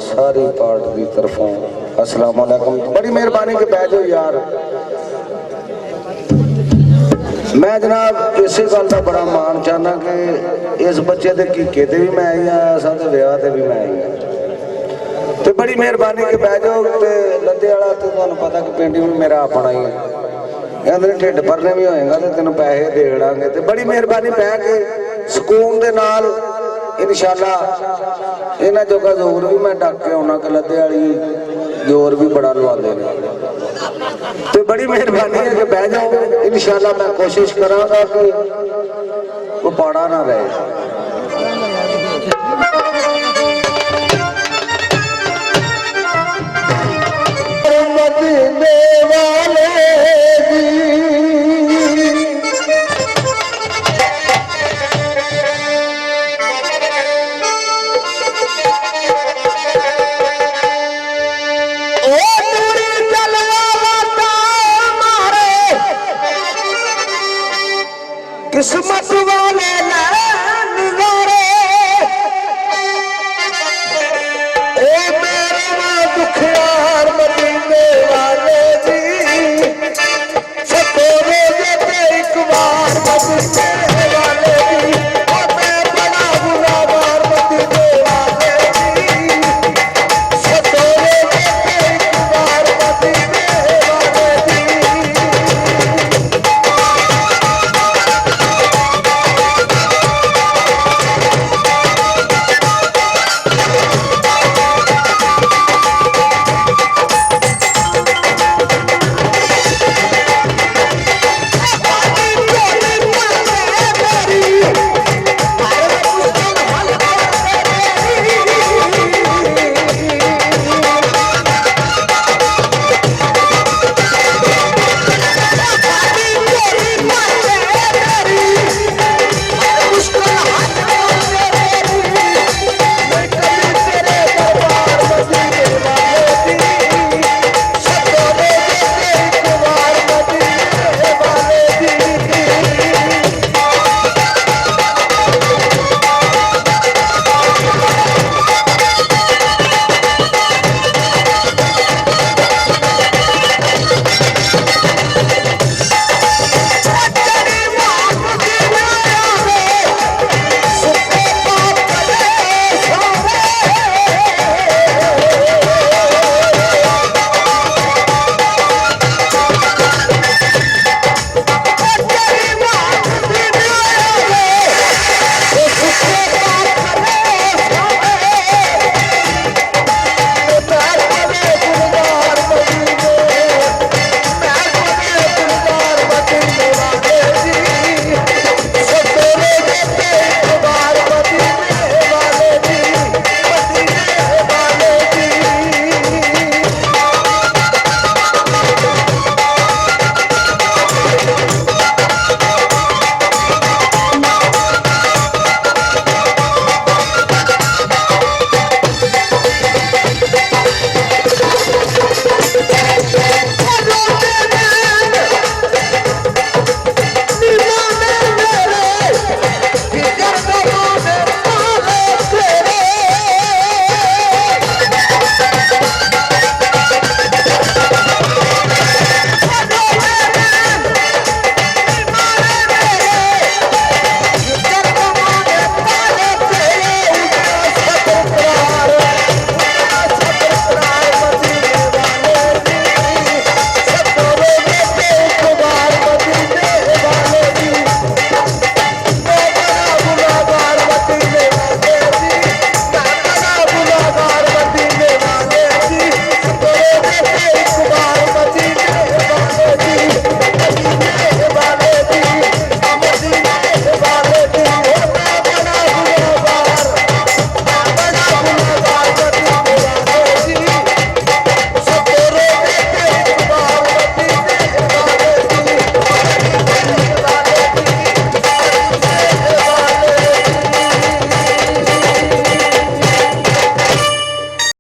सारी पार्ट की तरफों अस्सलाम वालेकुम। बड़ी मेहरबानी के बैठ जाओ यार। मैं जनाब इसे गल का बड़ा मान चाहना कि इस बच्चे के कीके ते भी मैं आई आया सा ते विआह ते भी मैं आई हाँ। तो बड़ी मेहरबानी के बह जाओ। तो लद्दे वाला तो तुहानू पता कि पिंड भी मेरा अपना ही है। कहते ढिड भरने भी होएगा तो तेन पैसे दे देंगे। तो बड़ी मेहरबानी बह के सुकून के नाल इंशाअल्लाह इन्हां जोगा जोर भी मैं डक के आना कि लद्दे वाली जोर भी बड़ा लवाते हैं। तो बड़ी मेहरबानी है कि बह जाओ। इंशाअल्लाह मैं कोशिश करांगा कि वो पाड़ा ना रहे।